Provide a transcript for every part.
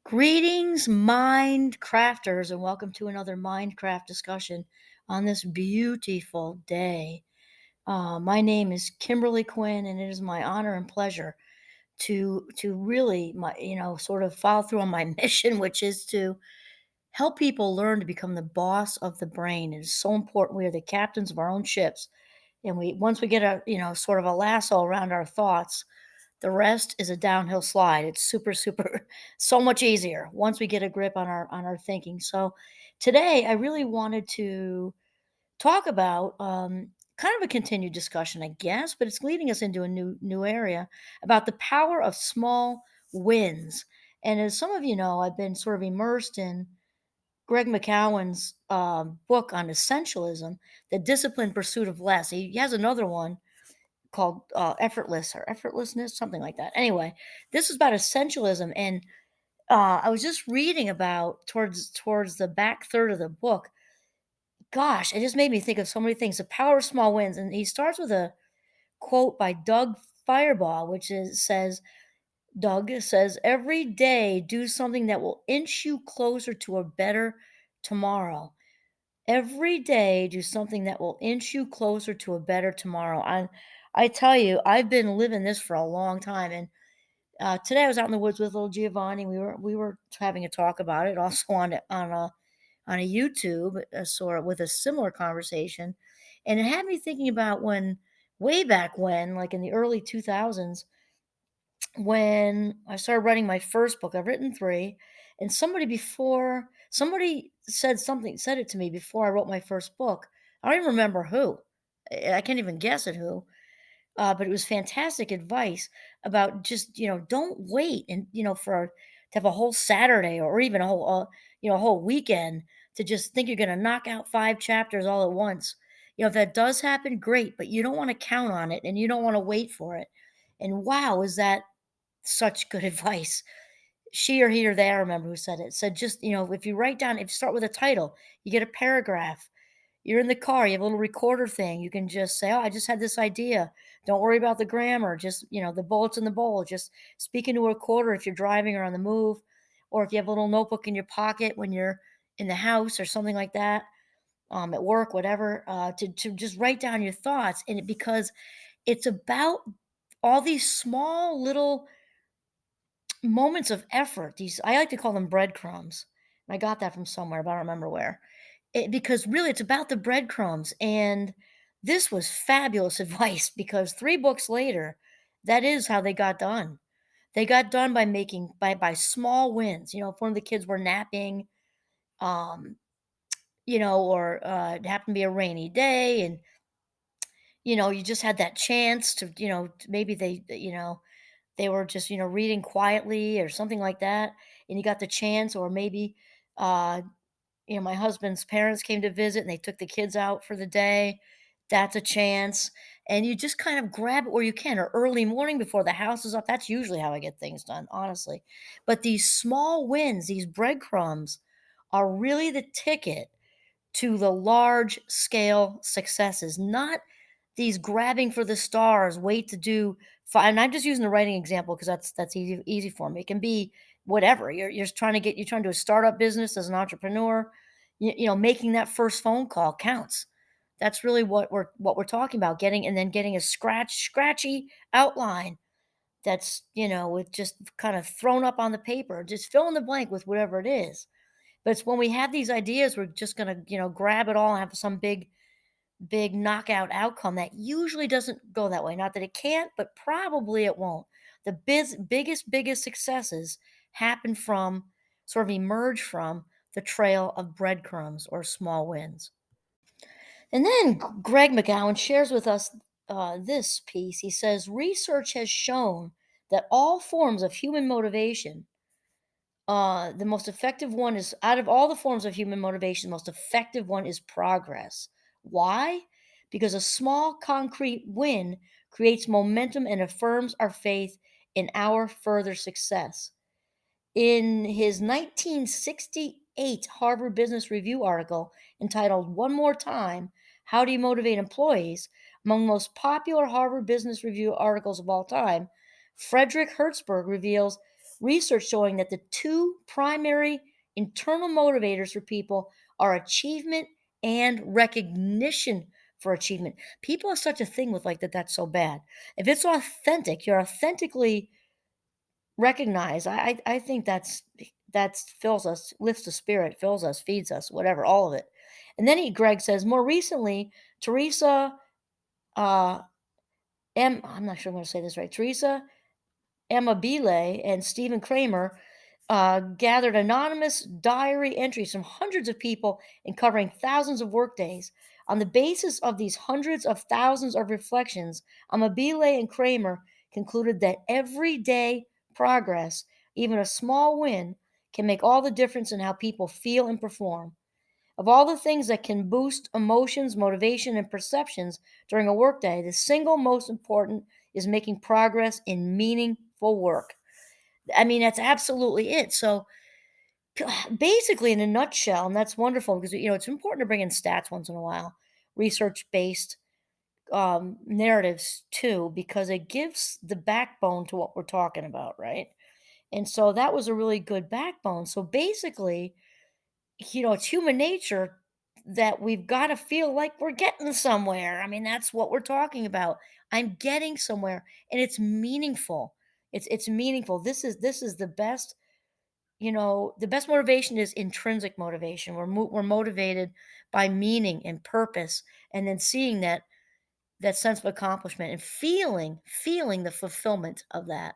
Greetings, mind crafters, and welcome to another Mindcraft discussion on this beautiful day. My name is Kimberly Quinn, and it is my honor and pleasure to really sort of follow through on my mission, which is to help people learn to become the boss of the brain. It is so important. We are the captains of our own ships, and we once we get a sort of a lasso around our thoughts, the rest is a downhill slide. It's super, super, so much easier once we get a grip on our thinking. So today, I really wanted to talk about kind of a continued discussion, I guess, but it's leading us into a new area about the power of small wins. And as some of you know, I've been sort of immersed in Greg McCowan's book on essentialism, the disciplined pursuit of less. He has another one called effortless or effortlessness, something like that. Anyway, this is about essentialism, and I was just reading about towards the back third of the book. Gosh, it just made me think of so many things. The power of small wins, and he starts with a quote by Doug Fireball, which is says Doug says every day do something that will inch you closer to a better tomorrow. Every day, do something that will inch you closer to a better tomorrow. I tell you, I've been living this for a long time. And today, I was out in the woods with little Giovanni. We were having a talk about it, also on a YouTube, sort of with a similar conversation, and it had me thinking about when way back when, like in the early 2000s, when I started writing my first book. I've written 3, and somebody said it to me before I wrote my first book. I don't even remember who. I can't even guess at who. But it was fantastic advice about just, don't wait and, to have a whole Saturday or even a whole weekend to just think you're going to knock out 5 chapters all at once. If that does happen, great, but you don't want to count on it and you don't want to wait for it. And wow, is that such good advice. She or he or they, I remember who said it, said just, if you write down, if you start with a title, you get a paragraph. You're in the car, you have a little recorder thing. You can just say, "Oh, I just had this idea." Don't worry about the grammar. Just, the bullets in the bowl. Just speak into a recorder if you're driving or on the move, or if you have a little notebook in your pocket when you're in the house or something like that, at work, whatever, to just write down your thoughts. And because it's about all these small little moments of effort. These, I like to call them breadcrumbs. I got that from somewhere, but I don't remember where. Because really it's about the breadcrumbs, and this was fabulous advice because 3 books later, that is how they got done. They got done by making by small wins. If one of the kids were napping, um, or it happened to be a rainy day, and you just had that chance to, maybe they were just, reading quietly or something like that, and you got the chance, or maybe, uh, my husband's parents came to visit and they took the kids out for the day. That's a chance. And you just kind of grab it where you can, or early morning before the house is up. That's usually how I get things done, honestly. But these small wins, these breadcrumbs, are really the ticket to the large scale successes, not these grabbing for the stars, wait to do and I'm just using the writing example because that's easy for me. It can be whatever. You're trying to do a startup business as an entrepreneur. Making that first phone call counts. That's really what we're talking about. Getting a scratchy outline that's, with just kind of thrown up on the paper. Just fill in the blank with whatever it is. But it's when we have these ideas, we're just gonna, grab it all and have some big knockout outcome that usually doesn't go that way. Not that it can't, but probably it won't. The biggest successes happen from, sort of emerge from, the trail of breadcrumbs or small wins. And then Greg McGowan shares with us this piece. He says, research has shown that all forms of human motivation, the most effective one is, out of all the forms of human motivation, the most effective one is progress. Why? Because a small concrete win creates momentum and affirms our faith in our further success. In his 1968 Harvard Business Review article entitled One More Time, How Do You Motivate Employees? Among the most popular Harvard Business Review articles of all time, Frederick Hertzberg reveals research showing that the two primary internal motivators for people are achievement and recognition for achievement. People have such a thing with like that that's so bad. If it's authentic, you're authentically recognized. I think that's fills us, lifts the spirit, fills us, feeds us, whatever, all of it. And then Greg says, more recently, Teresa uh I'm not sure I'm going to say this right. Teresa Amabile and Stephen Kramer gathered anonymous diary entries from hundreds of people and covering thousands of workdays. On the basis of these hundreds of thousands of reflections, Amabile and Kramer concluded that everyday progress, even a small win, can make all the difference in how people feel and perform. Of all the things that can boost emotions, motivation, and perceptions during a workday, the single most important is making progress in meaningful work. I mean, that's absolutely it. So, basically, in a nutshell, and that's wonderful because it's important to bring in stats once in a while, research-based narratives too, because it gives the backbone to what we're talking about, right? And so that was a really good backbone. So basically, it's human nature that we've got to feel like we're getting somewhere. I mean, that's what we're talking about. I'm getting somewhere and it's meaningful. It's meaningful. This is the best, the best motivation is intrinsic motivation. We're motivated by meaning and purpose and then seeing that sense of accomplishment and feeling the fulfillment of that.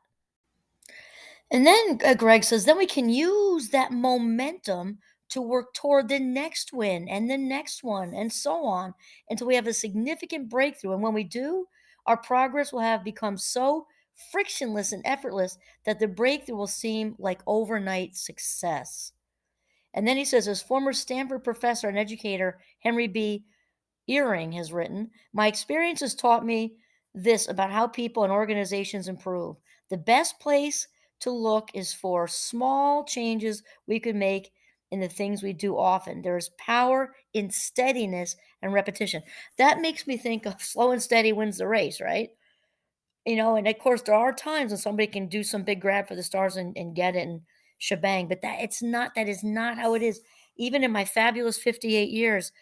And then Greg says, then we can use that momentum to work toward the next win and the next one and so on until we have a significant breakthrough. And when we do, our progress will have become so frictionless and effortless that the breakthrough will seem like overnight success. And then he says, as former Stanford professor and educator Henry B. Earring has written, my experience has taught me this about how people and organizations improve. The best place to look is for small changes we could make in the things we do often. There is power in steadiness and repetition. That makes me think of slow and steady wins the race, right? And of course, there are times when somebody can do some big grab for the stars and get it and shebang, but that is not how it is. Even in my fabulous 58 years,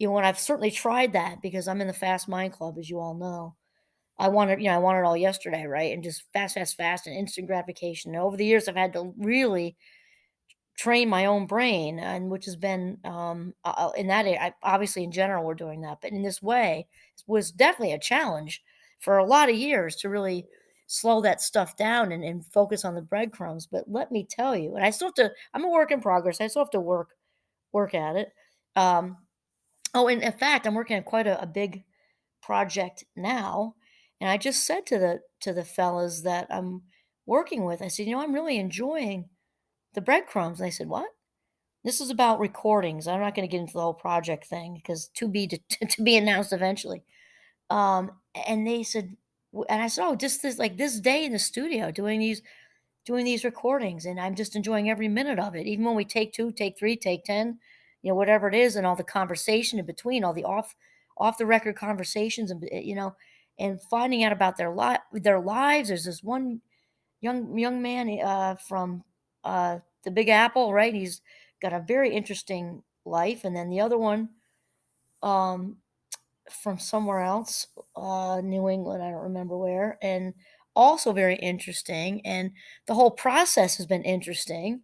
and I've certainly tried that because I'm in the Fast Mind Club, as you all know. I want it all yesterday, right? And just fast, fast, fast, and instant gratification. And over the years, I've had to really train my own brain, and which has been in that area. Obviously, in general, we're doing that, but in this way, it was definitely a challenge for a lot of years to really slow that stuff down and focus on the breadcrumbs. But let me tell you, and I still have to. I'm a work in progress. I still have to work at it. Um, Oh, and in fact, I'm working on quite a big project now, and I just said to the fellas that I'm working with, I said, I'm really enjoying the breadcrumbs. And they said, what? This is about recordings. I'm not going to get into the whole project thing because to be announced eventually. And they said, and I said, oh, just this day in the studio doing these recordings, and I'm just enjoying every minute of it. Even when we take 2, take 3, take 10, whatever it is, and all the conversation in between, all the off the record conversations, and finding out about their lives. There's this one young man from the Big Apple, right? He's got a very interesting life, and then the other one um, from somewhere else, New England, I don't remember where, and also very interesting. And the whole process has been interesting.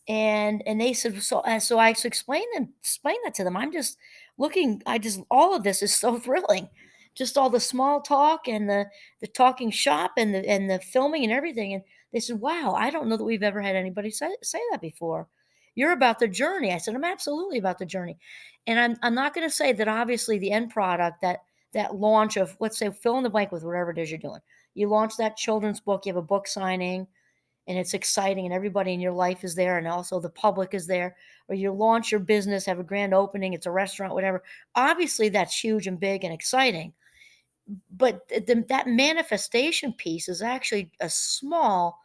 And they said, so I explained that to them. I'm just looking. I just all of this is so thrilling, just all the small talk and the talking shop and the filming and everything. And they said, wow, I don't know that we've ever had anybody say that before. You're about the journey. I said, I'm absolutely about the journey. And I'm not going to say that obviously the end product, that launch of, let's say, fill in the blank with whatever it is you're doing. You launch that children's book, you have a book signing, and it's exciting, and everybody in your life is there, and also the public is there. Or you launch your business, have a grand opening, it's a restaurant, whatever. Obviously, that's huge and big and exciting. But that manifestation piece is actually a small,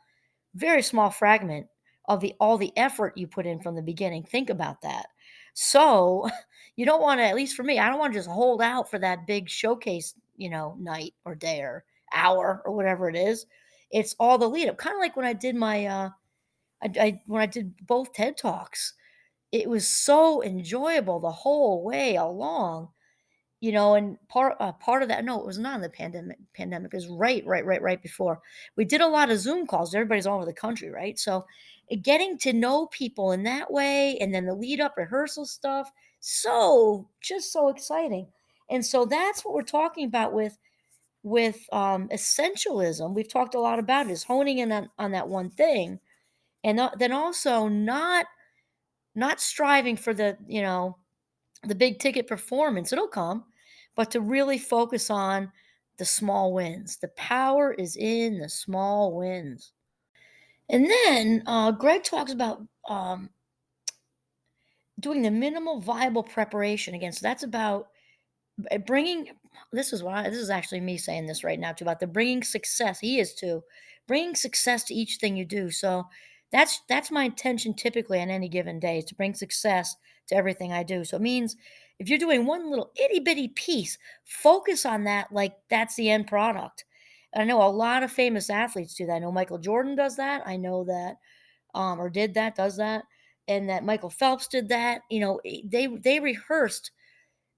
very small fragment of the all the effort you put in from the beginning. Think about that. So you don't want to, at least for me, I don't want to just hold out for that big showcase, night or day or hour or whatever it is. It's all the lead up. Kind of like when I did my I when I did both TED Talks, it was so enjoyable the whole way along, and part of that, no, it was not in the pandemic, it was right before. We did a lot of Zoom calls, everybody's all over the country, right? So, getting to know people in that way, and then the lead up rehearsal stuff, just so exciting. And so that's what we're talking about with essentialism. We've talked a lot about it, is honing in on that one thing, and then also not striving for the big ticket performance. It'll come, but to really focus on the small wins. The power is in the small wins. And then Greg talks about doing the minimal viable preparation. Again, so that's about bringing. This is actually me saying this right now too, about the bringing success. He is too, bringing success to each thing you do. So that's my intention typically on any given day, is to bring success to everything I do. So it means if you're doing one little itty bitty piece, focus on that, like that's the end product. And I know a lot of famous athletes do that. I know Michael Jordan does that. I know that or did that, does that, and that Michael Phelps did that. They rehearsed.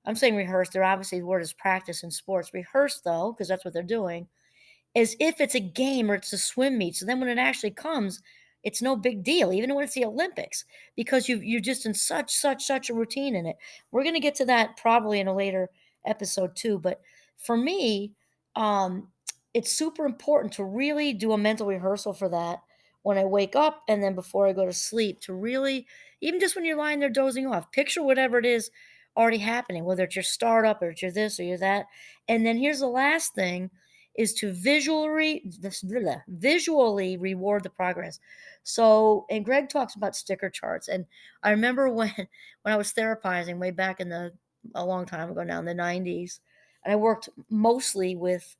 I'm saying rehearse. They're obviously, the word is practice in sports. Rehearse though, because that's what they're doing, as if it's a game or it's a swim meet. So then when it actually comes, it's no big deal, even when it's the Olympics, because you're just in such a routine in it. We're gonna get to that probably in a later episode too. But for me, um, it's super important to really do a mental rehearsal for that when I wake up and then before I go to sleep, to really, even just when you're lying there dozing off, picture whatever it is already happening, whether it's your startup or it's your this or your that. And then here's the last thing, is to visually reward the progress. So, and Greg talks about sticker charts, and I remember when when I was therapizing way back in the a long time ago now, in the 90s, and I worked mostly with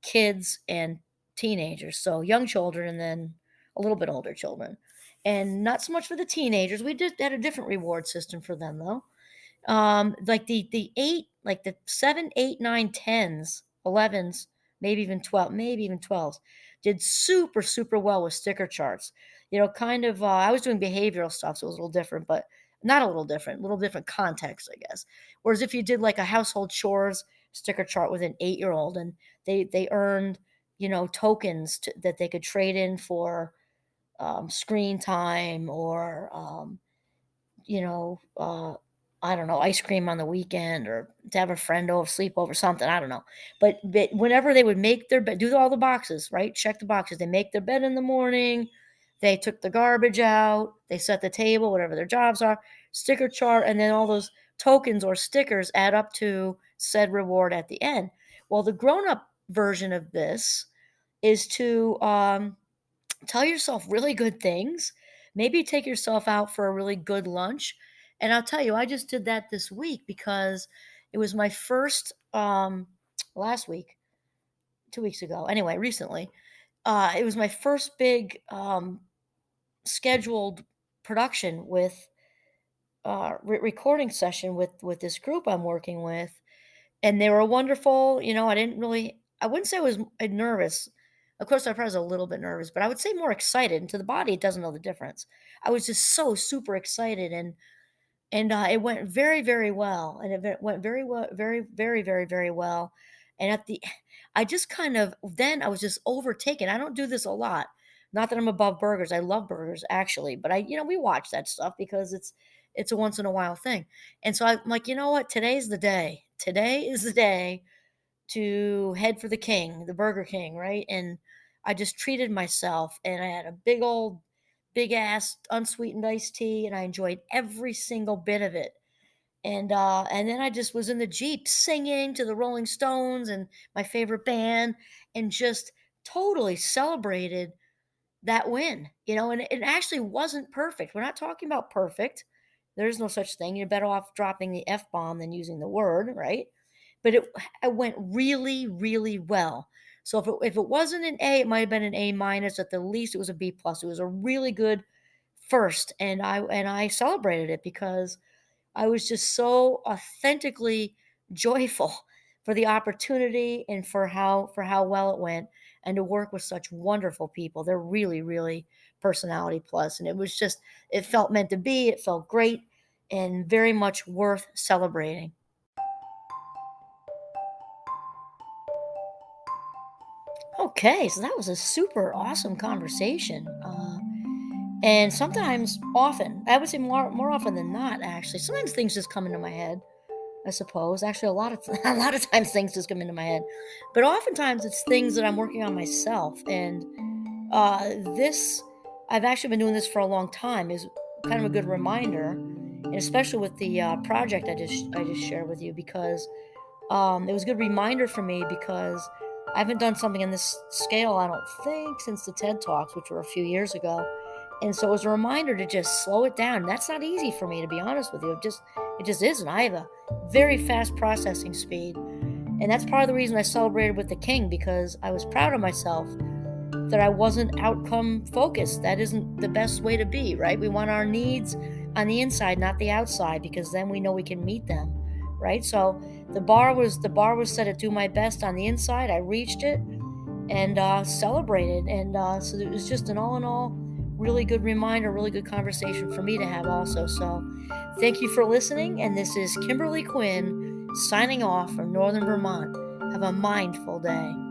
kids and teenagers, so young children and then a little bit older children. And not so much for the teenagers. We did had a different reward system for them though. Like the 8, like the 7, 8, 9, 10s, 11s, maybe even 12s, did super well with sticker charts. Kind of, I was doing behavioral stuff, so it was a little different, but not a little different context, I guess. Whereas if you did like a household chores sticker chart with an 8-year-old, and they earned, tokens that they could trade in for screen time, or you know, uh, I don't know, ice cream on the weekend, or to have a friend over, sleep over, something, I don't know. But whenever they would make their bed, do all the boxes, right? Check the boxes. They make their bed in the morning, they took the garbage out, they set the table, whatever their jobs are, sticker chart, and then all those tokens or stickers add up to said reward at the end. Well, the grown-up version of this is to tell yourself really good things. Maybe take yourself out for a really good lunch. And I'll tell you, I just did that this week because it was my first last week, 2 weeks ago. Anyway, recently, it was my first big scheduled production with recording session with this group I'm working with, and they were wonderful. I wouldn't say I was nervous. Of course, I was a little bit nervous, but I would say more excited. And to the body, it doesn't know the difference. I was just so super excited, and it went very well, and went very well, very well. And at the, I just kind of then I was just overtaken. I don't do this a lot. Not that I'm above burgers. I love burgers actually, but we watch that stuff because it's a once in a while thing. And so I'm like, you know what? Today's the day. Today is the day to head for the king, the Burger King, right? And I just treated myself, and I had a big ass unsweetened iced tea, and I enjoyed every single bit of it. And then I just was in the Jeep singing to the Rolling Stones and my favorite band, and just totally celebrated that win. And it actually wasn't perfect. We're not talking about perfect. There's no such thing. You're better off dropping the F bomb than using the word, right? But it went really well. So if it wasn't an A, it might have been an A minus. At the least, it was a B plus. It was a really good first, and I celebrated it because I was just so authentically joyful for the opportunity, and for how well it went, and to work with such wonderful people. They're really personality plus, and it felt meant to be, it felt great, and very much worth celebrating. Okay, so that was a super awesome conversation. And sometimes, often, I would say more often than not, actually. Sometimes things just come into my head, I suppose. Actually, a lot of a lot of times things just come into my head, but oftentimes it's things that I'm working on myself. And this, I've actually been doing this for a long time. Is kind of a good reminder, and especially with the project I just shared with you, because it was a good reminder for me because I haven't done something in this scale, I don't think, since the TED Talks, which were a few years ago. And so it was a reminder to just slow it down. That's not easy for me, to be honest with you. It just isn't. I have a very fast processing speed. And that's part of the reason I celebrated with the king, because I was proud of myself that I wasn't outcome focused. That isn't the best way to be, right? We want our needs on the inside, not the outside, because then we know we can meet them, right? So the bar was set at do my best on the inside. I reached it and celebrated, and so it was just an all in all really good reminder, really good conversation for me to have also. So thank you for listening, and this is Kimberly Quinn signing off from Northern Vermont. Have a mindful day.